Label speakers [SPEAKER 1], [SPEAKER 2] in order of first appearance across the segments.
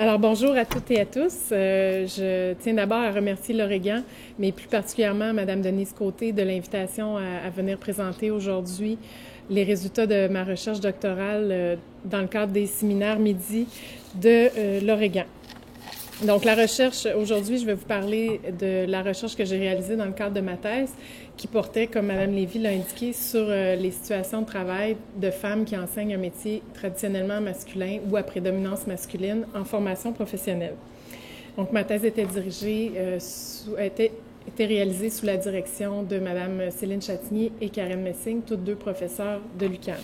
[SPEAKER 1] Alors bonjour à toutes et à tous. Je tiens d'abord à remercier l'Oregan, mais plus particulièrement Mme Denise Côté de l'invitation à venir présenter aujourd'hui les résultats de ma recherche doctorale dans le cadre des séminaires midi de l'Oregan. Donc la recherche, aujourd'hui je vais vous parler de la recherche que j'ai réalisée dans le cadre de ma thèse qui portait, comme Mme Lévy l'a indiqué, sur les situations de travail de femmes qui enseignent un métier traditionnellement masculin ou à prédominance masculine en formation professionnelle. Donc ma thèse était était réalisée sous la direction de Mme Céline Chatigny et Karen Messing, toutes deux professeurs de l'UQAM.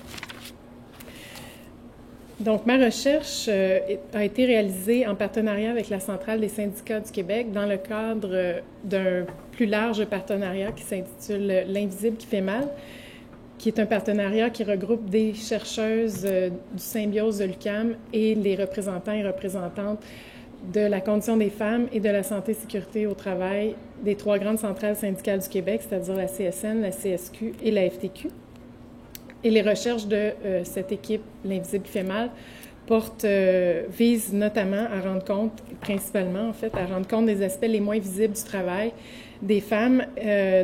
[SPEAKER 1] Donc, ma recherche a été réalisée en partenariat avec la Centrale des syndicats du Québec dans le cadre d'un plus large partenariat qui s'intitule « L'invisible qui fait mal », qui est un partenariat qui regroupe des chercheuses du Symbiose de l'UQAM et les représentants et représentantes de la condition des femmes et de la santé et sécurité au travail des trois grandes centrales syndicales du Québec, c'est-à-dire la CSN, la CSQ et la FTQ. Et les recherches de cette équipe, l'Invisible qui fait mal, visent notamment à rendre compte, principalement en fait, à rendre compte des aspects les moins visibles du travail des femmes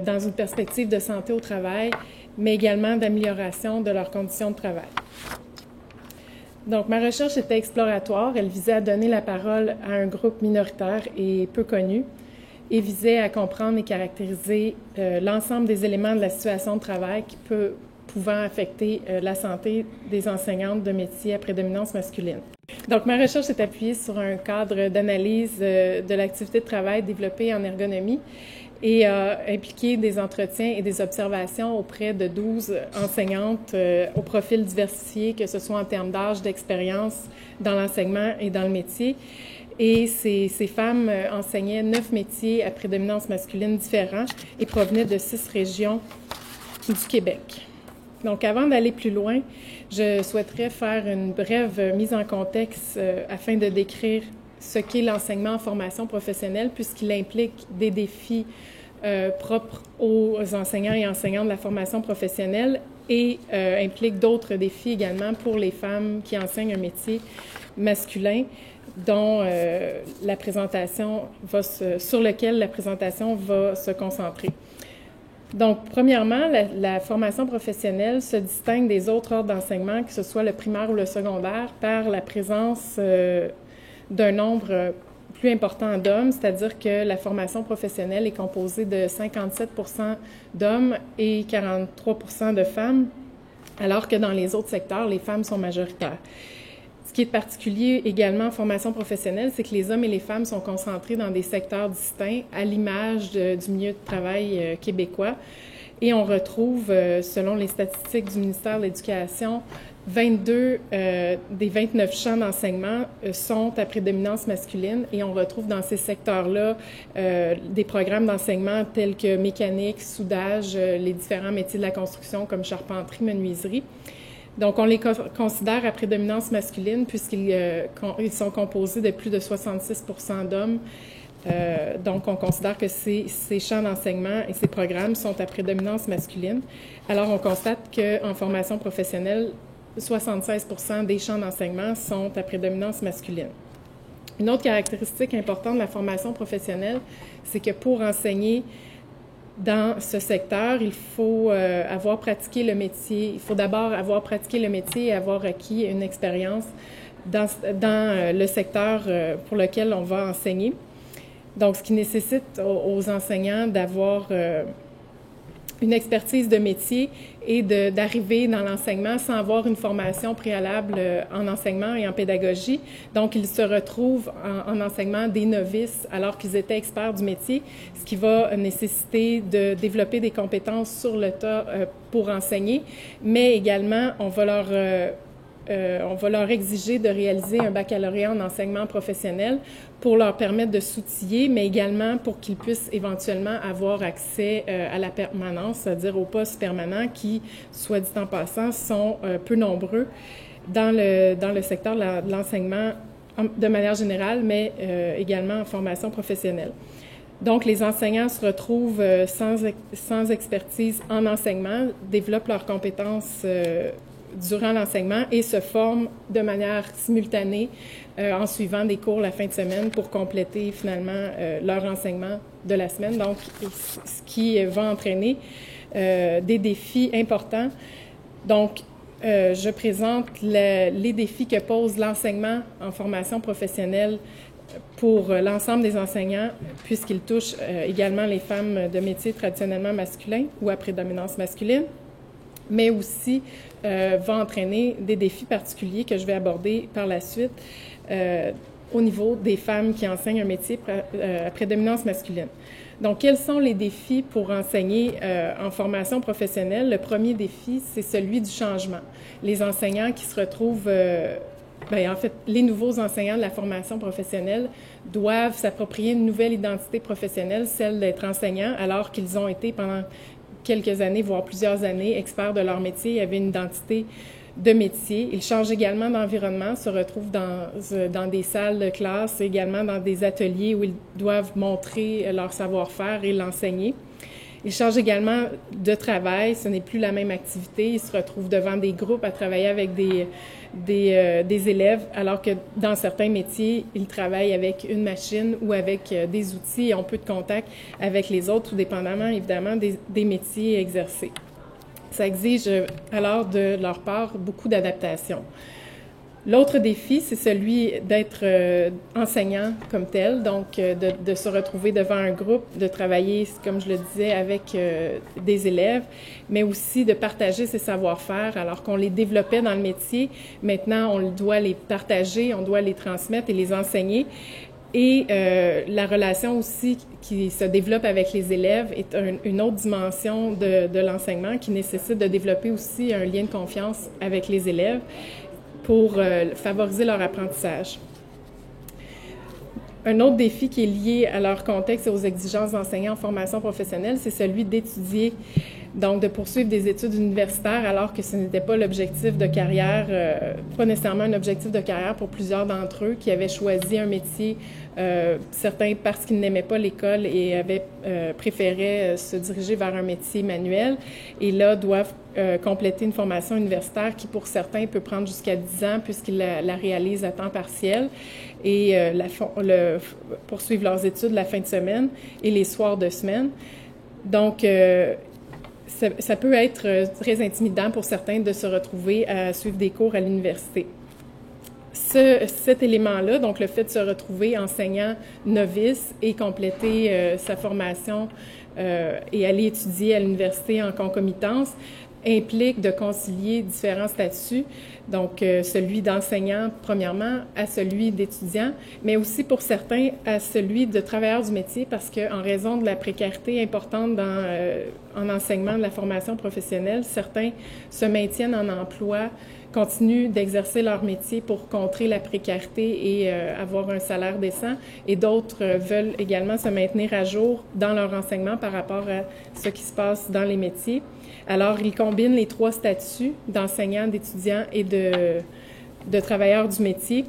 [SPEAKER 1] dans une perspective de santé au travail, mais également d'amélioration de leurs conditions de travail. Donc, ma recherche était exploratoire. Elle visait à donner la parole à un groupe minoritaire et peu connu et visait à comprendre et caractériser l'ensemble des éléments de la situation de travail pouvant affecter la santé des enseignantes de métiers à prédominance masculine. Donc, ma recherche est appuyée sur un cadre d'analyse de l'activité de travail développée en ergonomie et a impliqué des entretiens et des observations auprès de 12 enseignantes au profil diversifié, que ce soit en termes d'âge, d'expérience dans l'enseignement et dans le métier. Et ces femmes enseignaient 9 métiers à prédominance masculine différents et provenaient de 6 régions du Québec. Donc, avant d'aller plus loin, je souhaiterais faire une brève mise en contexte afin de décrire ce qu'est l'enseignement en formation professionnelle, puisqu'il implique des défis propres aux enseignants et enseignantes de la formation professionnelle et implique d'autres défis également pour les femmes qui enseignent un métier masculin, dont sur lequel la présentation va se concentrer. Donc, premièrement, la formation professionnelle se distingue des autres ordres d'enseignement, que ce soit le primaire ou le secondaire, par la présence d'un nombre plus important d'hommes, c'est-à-dire que la formation professionnelle est composée de 57 % d'hommes et 43 % de femmes, alors que dans les autres secteurs, les femmes sont majoritaires. Ce qui est particulier également en formation professionnelle, c'est que les hommes et les femmes sont concentrés dans des secteurs distincts, à l'image du milieu de travail québécois. Et on retrouve, selon les statistiques du ministère de l'Éducation, 22 des 29 champs d'enseignement sont à prédominance masculine et on retrouve dans ces secteurs-là des programmes d'enseignement tels que mécanique, soudage, les différents métiers de la construction comme charpenterie, menuiserie. Donc, on les considère à prédominance masculine puisqu'ils sont composés de plus de 66 % d'hommes. Donc, on considère que ces champs d'enseignement et ces programmes sont à prédominance masculine. Alors, on constate qu'en formation professionnelle, 76 % des champs d'enseignement sont à prédominance masculine. Une autre caractéristique importante de la formation professionnelle, c'est que pour enseigner dans ce secteur, il faut avoir pratiqué le métier. Il faut d'abord avoir pratiqué le métier et avoir acquis une expérience dans le secteur pour lequel on va enseigner. Donc, ce qui nécessite aux enseignants d'avoir une expertise de métier et d'arriver dans l'enseignement sans avoir une formation préalable en enseignement et en pédagogie. Donc, ils se retrouvent en enseignement des novices alors qu'ils étaient experts du métier, ce qui va nécessiter de développer des compétences sur le tas pour enseigner, mais également, on va leur exiger de réaliser un baccalauréat en enseignement professionnel pour leur permettre de s'outiller, mais également pour qu'ils puissent éventuellement avoir accès à la permanence, c'est-à-dire aux postes permanents qui, soit dit en passant, sont peu nombreux dans le secteur de l'enseignement de manière générale, mais également en formation professionnelle. Donc, les enseignants se retrouvent sans expertise en enseignement, développent leurs compétences durant l'enseignement et se forment de manière simultanée en suivant des cours la fin de semaine pour compléter finalement leur enseignement de la semaine. Donc, ce qui va entraîner des défis importants. Donc, je présente les défis que pose l'enseignement en formation professionnelle pour l'ensemble des enseignants, puisqu'il touche également les femmes de métiers traditionnellement masculins ou à prédominance masculine, mais aussi va entraîner des défis particuliers que je vais aborder par la suite au niveau des femmes qui enseignent un métier à prédominance masculine. Donc, quels sont les défis pour enseigner en formation professionnelle? Le premier défi, c'est celui du changement. Les enseignants qui se retrouvent, en fait, les nouveaux enseignants de la formation professionnelle doivent s'approprier une nouvelle identité professionnelle, celle d'être enseignants, alors qu'ils ont été pendant quelques années, voire plusieurs années, experts de leur métier. Il y avait une identité de métier. Ils changent également d'environnement, se retrouvent dans des salles de classe, également dans des ateliers où ils doivent montrer leur savoir-faire et l'enseigner. Ils changent également de travail, ce n'est plus la même activité. Ils se retrouvent devant des groupes à travailler avec des élèves, alors que dans certains métiers, ils travaillent avec une machine ou avec des outils et ont peu de contact avec les autres, tout dépendamment évidemment des métiers exercés. Ça exige alors de leur part beaucoup d'adaptation. L'autre défi, c'est celui d'être enseignant comme tel, donc de se retrouver devant un groupe, de travailler, comme je le disais, avec des élèves, mais aussi de partager ses savoir-faire alors qu'on les développait dans le métier. Maintenant, on doit les partager, on doit les transmettre et les enseigner. Et la relation aussi qui se développe avec les élèves est une autre dimension de l'enseignement qui nécessite de développer aussi un lien de confiance avec les élèves pour favoriser leur apprentissage. Un autre défi qui est lié à leur contexte et aux exigences d'enseignants en formation professionnelle, c'est celui d'étudier, donc de poursuivre des études universitaires alors que ce n'était pas l'objectif de carrière, pas nécessairement un objectif de carrière pour plusieurs d'entre eux qui avaient choisi un métier, certains parce qu'ils n'aimaient pas l'école et avaient préféré se diriger vers un métier manuel et là doivent compléter une formation universitaire qui pour certains peut prendre jusqu'à 10 ans puisqu'ils la réalisent à temps partiel et poursuivre leurs études la fin de semaine et les soirs de semaine. Donc, ça peut être très intimidant pour certains de se retrouver à suivre des cours à l'université. Cet élément-là, donc le fait de se retrouver enseignant novice et compléter sa formation et aller étudier à l'université en concomitance, implique de concilier différents statuts, donc celui d'enseignant premièrement à celui d'étudiant, mais aussi pour certains à celui de travailleur du métier parce qu'en raison de la précarité importante en enseignement de la formation professionnelle, certains se maintiennent en emploi, continuent d'exercer leur métier pour contrer la précarité et avoir un salaire décent, et d'autres veulent également se maintenir à jour dans leur enseignement par rapport à ce qui se passe dans les métiers. Alors, ils combinent les trois statuts d'enseignant, d'étudiant et de travailleur du métier,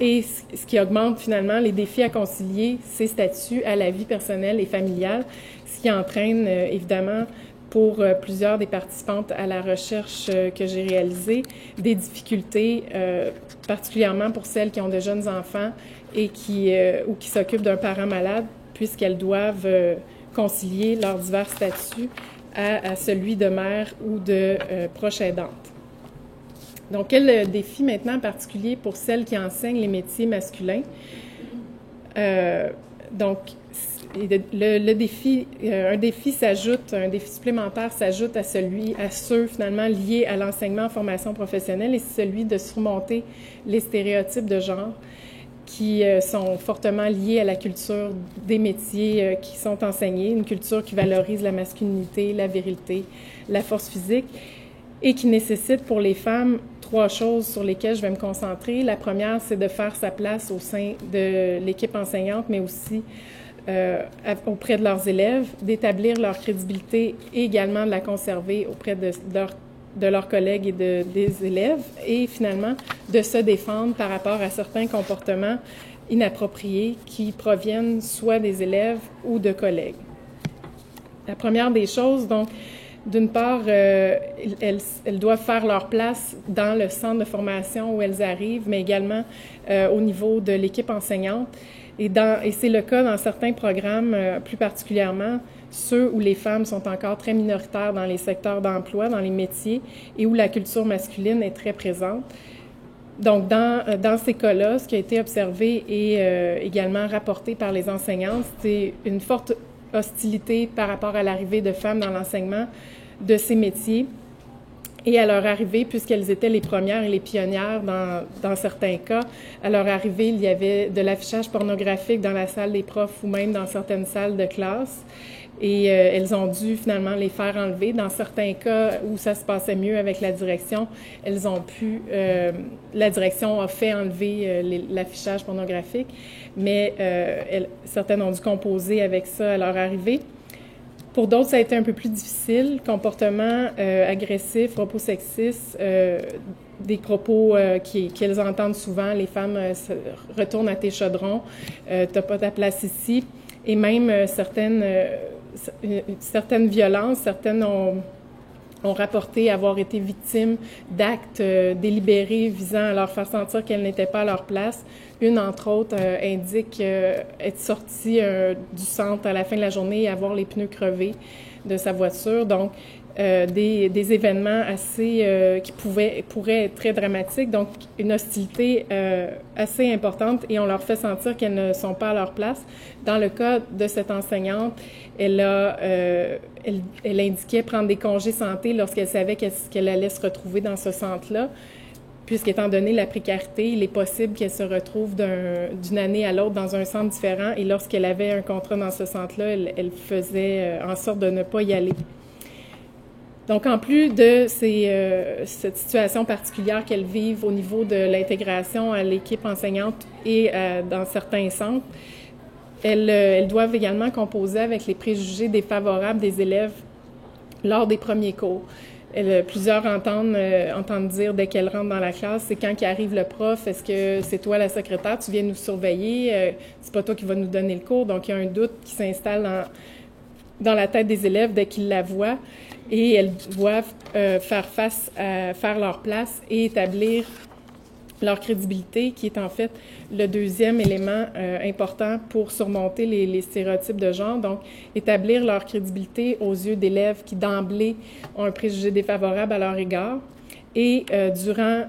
[SPEAKER 1] et ce qui augmente finalement les défis à concilier ces statuts à la vie personnelle et familiale, ce qui entraîne évidemment pour plusieurs des participantes à la recherche que j'ai réalisée, des difficultés, particulièrement pour celles qui ont de jeunes enfants et ou qui s'occupent d'un parent malade, puisqu'elles doivent concilier leurs divers statuts à celui de mère ou de proche aidante. Donc, quel défi maintenant particulier pour celles qui enseignent les métiers masculins? Donc, un défi supplémentaire s'ajoute à ceux finalement liés à l'enseignement en formation professionnelle, et c'est celui de surmonter les stéréotypes de genre qui sont fortement liés à la culture des métiers qui sont enseignés, une culture qui valorise la masculinité, la virilité, la force physique, et qui nécessite pour les femmes 3 choses sur lesquelles je vais me concentrer. La première, c'est de faire sa place au sein de l'équipe enseignante, mais aussi auprès de leurs élèves, d'établir leur crédibilité et également de la conserver auprès de leurs collègues et des élèves, et finalement de se défendre par rapport à certains comportements inappropriés qui proviennent soit des élèves ou de collègues. La première des choses, donc, D'une part, elles doivent faire leur place dans le centre de formation où elles arrivent, mais également au niveau de l'équipe enseignante. Et c'est le cas dans certains programmes, plus particulièrement ceux où les femmes sont encore très minoritaires dans les secteurs d'emploi, dans les métiers, et où la culture masculine est très présente. Donc, dans ces cas-là, ce qui a été observé et également rapporté par les enseignantes, c'est une forte hostilité par rapport à l'arrivée de femmes dans l'enseignement de ces métiers et à leur arrivée, puisqu'elles étaient les premières et les pionnières dans certains cas. À leur arrivée, il y avait de l'affichage pornographique dans la salle des profs ou même dans certaines salles de classe. Et elles ont dû finalement les faire enlever. Dans certains cas où ça se passait mieux avec la direction, la direction a fait enlever l'affichage pornographique, mais certaines ont dû composer avec ça à leur arrivée. Pour d'autres, ça a été un peu plus difficile. Comportements agressifs, propos sexistes, des propos qu'elles entendent souvent. Les femmes retournent à tes chaudrons, t'as pas ta place ici. Et même certaines violences, certaines ont rapporté avoir été victimes d'actes délibérés visant à leur faire sentir qu'elles n'étaient pas à leur place. Une, entre autres, indique être sortie du centre à la fin de la journée et avoir les pneus crevés de sa voiture. Donc, des événements assez qui pourraient être très dramatiques. Donc, une hostilité assez importante et on leur fait sentir qu'elles ne sont pas à leur place. Dans le cas de cette enseignante, elle indiquait prendre des congés santé lorsqu'elle savait qu'elle allait se retrouver dans ce centre-là, puisqu'étant donné la précarité, il est possible qu'elle se retrouve d'une année à l'autre dans un centre différent et lorsqu'elle avait un contrat dans ce centre-là, elle faisait en sorte de ne pas y aller. Donc, en plus de cette situation particulière qu'elles vivent au niveau de l'intégration à l'équipe enseignante et dans certains centres, elles doivent également composer avec les préjugés défavorables des élèves lors des premiers cours. Plusieurs entendent dire dès qu'elles rentrent dans la classe, c'est quand arrive le prof, est-ce que c'est toi la secrétaire, tu viens nous surveiller, c'est pas toi qui vas nous donner le cours. Donc, il y a un doute qui s'installe dans la tête des élèves dès qu'ils la voient et elles doivent faire leur place et établir leur crédibilité, qui est en fait le deuxième élément important pour surmonter les stéréotypes de genre. Donc, établir leur crédibilité aux yeux d'élèves qui, d'emblée, ont un préjugé défavorable à leur égard. Et durant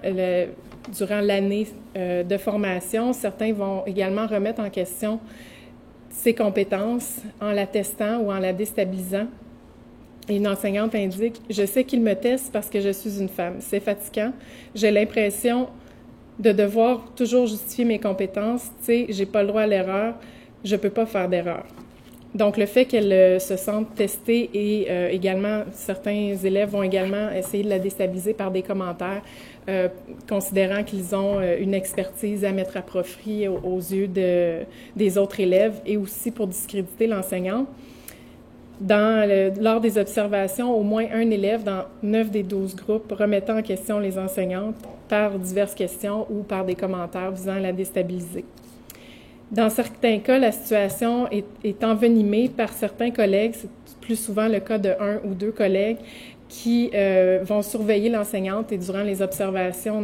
[SPEAKER 1] l'année de formation, certains vont également remettre en question ses compétences en la testant ou en la déstabilisant. Et une enseignante indique « Je sais qu'il me teste parce que je suis une femme. C'est fatigant. J'ai l'impression de devoir toujours justifier mes compétences. Tu sais, j'ai pas le droit à l'erreur. Je peux pas faire d'erreur. » Donc, le fait qu'elle se sente testée et également, certains élèves vont également essayer de la déstabiliser par des commentaires, considérant qu'ils ont une expertise à mettre à profit aux yeux des autres élèves et aussi pour discréditer l'enseignante. Lors des observations, au moins un élève dans 9 des 12 groupes remettant en question les enseignantes par diverses questions ou par des commentaires visant à la déstabiliser. Dans certains cas, la situation est envenimée par certains collègues, c'est plus souvent le cas de 1 ou 2 collègues qui vont surveiller l'enseignante et durant les observations,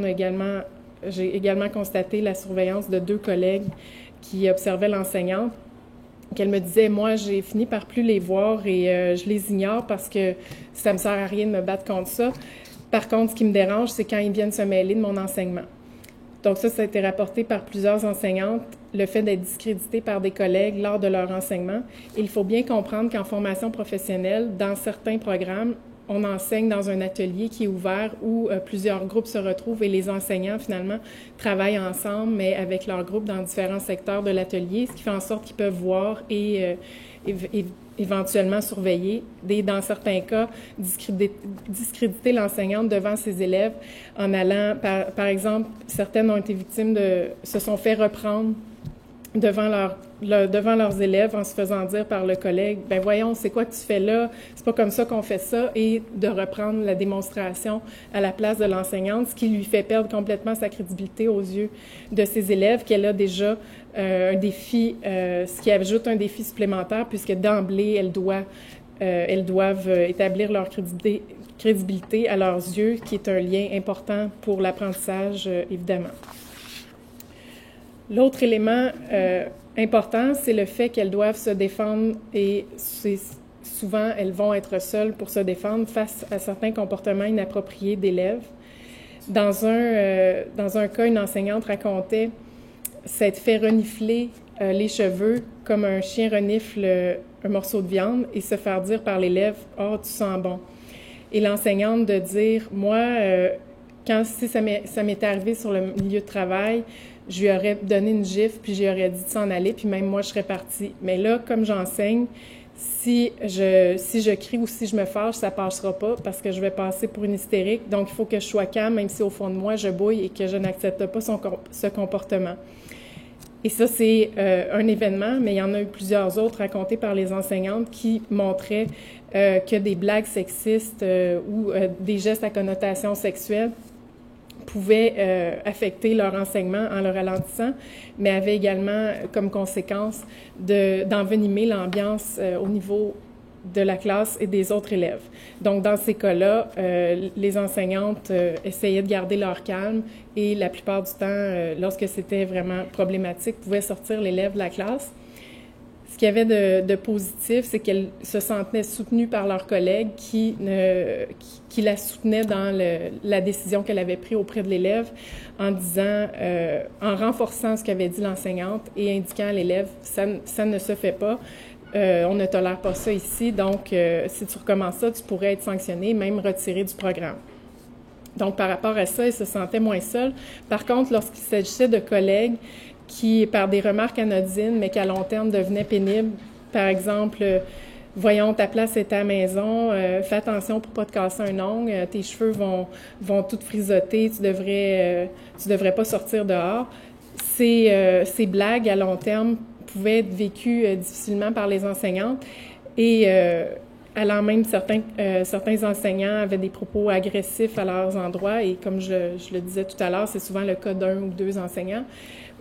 [SPEAKER 1] j'ai également constaté la surveillance de 2 collègues qui observaient l'enseignante. Qu'elle me disait, moi, j'ai fini par plus les voir et je les ignore parce que ça me sert à rien de me battre contre ça. Par contre, ce qui me dérange, c'est quand ils viennent se mêler de mon enseignement. Donc ça a été rapporté par plusieurs enseignantes, le fait d'être discrédité par des collègues lors de leur enseignement. Et il faut bien comprendre qu'en formation professionnelle, dans certains programmes, on enseigne dans un atelier qui est ouvert où plusieurs groupes se retrouvent et les enseignants, finalement, travaillent ensemble, mais avec leur groupe dans différents secteurs de l'atelier, ce qui fait en sorte qu'ils peuvent voir et éventuellement surveiller, et dans certains cas, discréditer l'enseignante devant ses élèves en allant, par exemple, certaines ont été victimes se sont fait reprendre devant leurs élèves en se faisant dire par le collègue, « Ben voyons, c'est quoi que tu fais là? C'est pas comme ça qu'on fait ça. » Et de reprendre la démonstration à la place de l'enseignante, ce qui lui fait perdre complètement sa crédibilité aux yeux de ses élèves, qu'elle a déjà un défi, ce qui ajoute un défi supplémentaire, puisque d'emblée, elle doit elles doivent établir leur crédibilité à leurs yeux, qui est un lien important pour l'apprentissage, évidemment. L'autre élément important, c'est le fait qu'elles doivent se défendre et souvent, elles vont être seules pour se défendre face à certains comportements inappropriés d'élèves. Dans un cas, une enseignante racontait s'être fait renifler les cheveux comme un chien renifle un morceau de viande et se faire dire par l'élève « Oh, tu sens bon ». Et l'enseignante de dire « Moi, si ça m'était arrivé sur le milieu de travail, je lui aurais donné une gifle, puis je lui aurais dit de s'en aller, puis même moi, je serais partie. Mais là, comme j'enseigne, si je crie ou si je me fâche, ça passera pas parce que je vais passer pour une hystérique. Donc, il faut que je sois calme, même si au fond de moi, je bouille et que je n'accepte pas ce comportement. » Et ça, c'est un événement, mais il y en a eu plusieurs autres racontés par les enseignantes qui montraient que des blagues sexistes ou des gestes à connotation sexuelle pouvaient affecter leur enseignement en le ralentissant, mais avaient également comme conséquence d'envenimer l'ambiance au niveau de la classe et des autres élèves. Donc, dans ces cas-là, les enseignantes essayaient de garder leur calme et la plupart du temps, lorsque c'était vraiment problématique, pouvaient sortir l'élève de la classe. Ce qu'il y avait de positif, c'est qu'elles se sentaient soutenues par leurs collègues qui la soutenaient dans la décision qu'elle avait prise auprès de l'élève en disant, en renforçant ce qu'avait dit l'enseignante et indiquant à l'élève, ça ne se fait pas. On ne tolère pas ça ici, donc si tu recommences ça, tu pourrais être sanctionné, même retiré du programme. Donc, par rapport à ça, elle se sentait moins seule. Par contre, lorsqu'il s'agissait de collègues qui, par des remarques anodines, mais qu'à long terme devenaient pénibles, par exemple, voyons, ta place est à la maison, fais attention pour pas te casser un ongle, tes cheveux vont tout frisoter, tu devrais pas sortir dehors. Ces blagues à long terme pouvaient être vécues difficilement par les enseignantes et allant même certains enseignants avaient des propos agressifs à leurs endroits et comme je le disais tout à l'heure, c'est souvent le cas d'un ou deux enseignants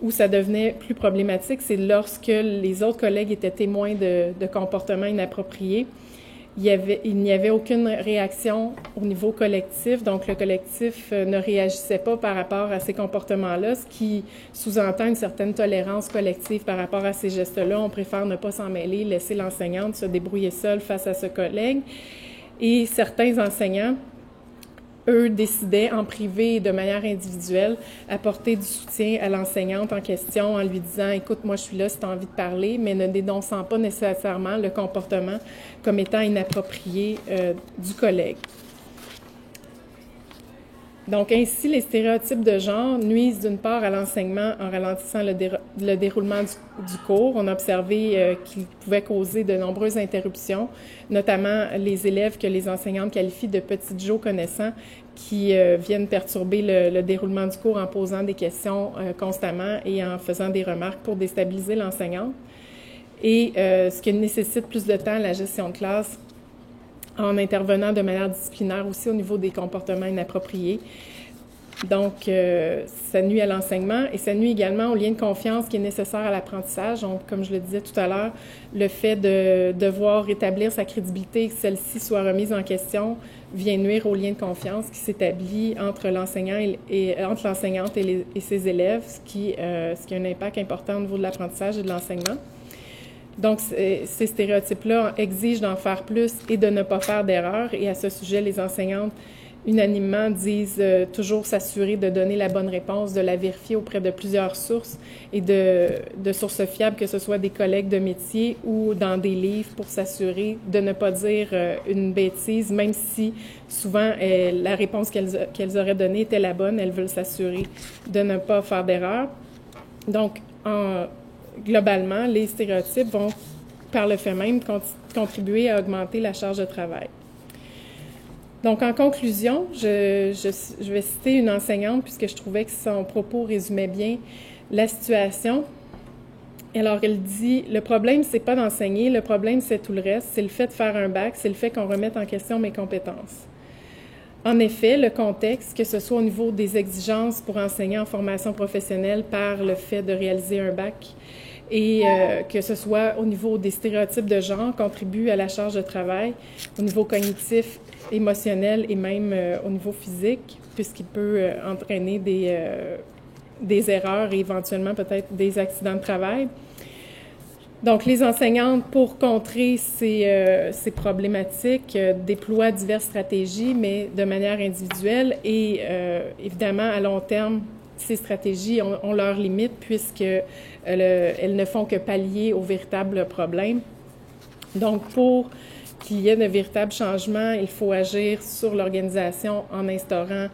[SPEAKER 1] où ça devenait plus problématique, c'est lorsque les autres collègues étaient témoins de comportements inappropriés. Il n'y avait aucune réaction au niveau collectif, donc le collectif ne réagissait pas par rapport à ces comportements-là, ce qui sous-entend une certaine tolérance collective par rapport à ces gestes-là. On préfère ne pas s'en mêler, laisser l'enseignante se débrouiller seule face à ce collègue. Et certains enseignants, eux, décidaient en privé et de manière individuelle apporter du soutien à l'enseignante en question en lui disant « Écoute, moi je suis là si tu as envie de parler », mais ne dénonçant pas nécessairement le comportement comme étant inapproprié du collègue. Donc, ainsi, les stéréotypes de genre nuisent d'une part à l'enseignement en ralentissant le déroulement du cours. On a observé qu'ils pouvaient causer de nombreuses interruptions, notamment les élèves que les enseignantes qualifient de petites Joe connaissants qui viennent perturber le déroulement du cours en posant des questions constamment et en faisant des remarques pour déstabiliser l'enseignante. Et ce qui nécessite plus de temps, la gestion de classe, en intervenant de manière disciplinaire aussi au niveau des comportements inappropriés. Donc, ça nuit à l'enseignement et ça nuit également au lien de confiance qui est nécessaire à l'apprentissage. Donc, comme je le disais tout à l'heure, le fait de devoir rétablir sa crédibilité et que celle-ci soit remise en question vient nuire au lien de confiance qui s'établit entre l'enseignant entre l'enseignante et ses élèves, ce qui a un impact important au niveau de l'apprentissage et de l'enseignement. Donc, ces stéréotypes-là exigent d'en faire plus et de ne pas faire d'erreurs. Et à ce sujet, les enseignantes, unanimement, disent toujours s'assurer de donner la bonne réponse, de la vérifier auprès de plusieurs sources et de sources fiables, que ce soit des collègues de métier ou dans des livres, pour s'assurer de ne pas dire une bêtise, même si souvent la réponse qu'elles auraient donnée était la bonne. Elles veulent s'assurer de ne pas faire d'erreur. Donc, globalement, les stéréotypes vont, par le fait même, contribuer à augmenter la charge de travail. Donc, en conclusion, je vais citer une enseignante puisque je trouvais que son propos résumait bien la situation. Alors, elle dit « Le problème, c'est pas d'enseigner, le problème, c'est tout le reste. C'est le fait de faire un bac, c'est le fait qu'on remette en question mes compétences. » En effet, le contexte, que ce soit au niveau des exigences pour enseigner en formation professionnelle par le fait de réaliser un bac, et que ce soit au niveau des stéréotypes de genre, contribue à la charge de travail, au niveau cognitif, émotionnel et même au niveau physique, puisqu'il peut entraîner des erreurs et éventuellement peut-être des accidents de travail. Donc, les enseignantes, pour contrer ces problématiques, déploient diverses stratégies, mais de manière individuelle et évidemment, à long terme, ces stratégies ont leurs limites puisqu'elles ne font que pallier aux véritables problèmes. Donc, pour qu'il y ait de véritables changements, il faut agir sur l'organisation en instaurant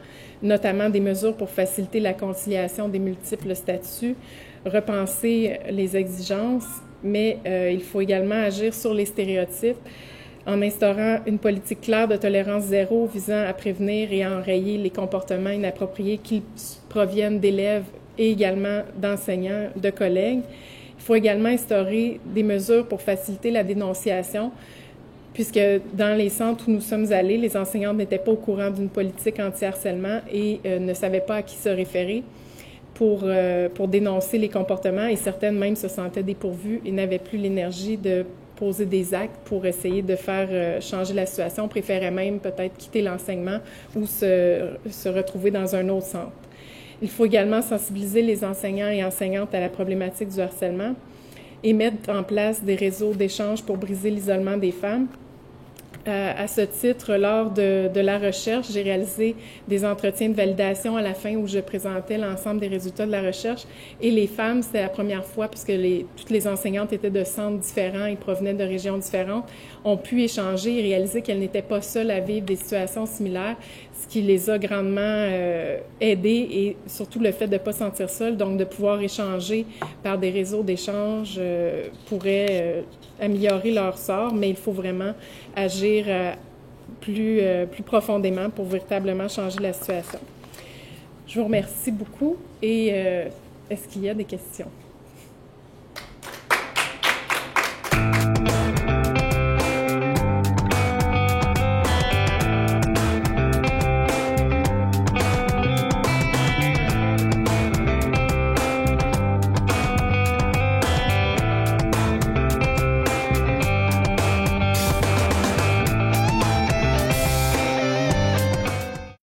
[SPEAKER 1] notamment des mesures pour faciliter la conciliation des multiples statuts, repenser les exigences, mais il faut également agir sur les stéréotypes en instaurant une politique claire de tolérance zéro visant à prévenir et à enrayer les comportements inappropriés qui proviennent d'élèves et également d'enseignants, de collègues. Il faut également instaurer des mesures pour faciliter la dénonciation, puisque dans les centres où nous sommes allés, les enseignantes n'étaient pas au courant d'une politique anti-harcèlement et ne savaient pas à qui se référer pour dénoncer les comportements, et certaines même se sentaient dépourvues et n'avaient plus l'énergie de poser des actes pour essayer de faire changer la situation, préféraient même peut-être quitter l'enseignement ou se retrouver dans un autre centre. Il faut également sensibiliser les enseignants et enseignantes à la problématique du harcèlement et mettre en place des réseaux d'échange pour briser l'isolement des femmes. À ce titre, lors de la recherche, j'ai réalisé des entretiens de validation à la fin où je présentais l'ensemble des résultats de la recherche. Et les femmes, c'était la première fois, puisque toutes les enseignantes étaient de centres différents et provenaient de régions différentes, ont pu échanger et réaliser qu'elles n'étaient pas seules à vivre des situations similaires, ce qui les a grandement aidées, et surtout le fait de ne pas se sentir seules, donc de pouvoir échanger par des réseaux d'échange pourrait améliorer leur sort, mais il faut vraiment agir plus profondément pour véritablement changer la situation. Je vous remercie beaucoup et est-ce qu'il y a des questions?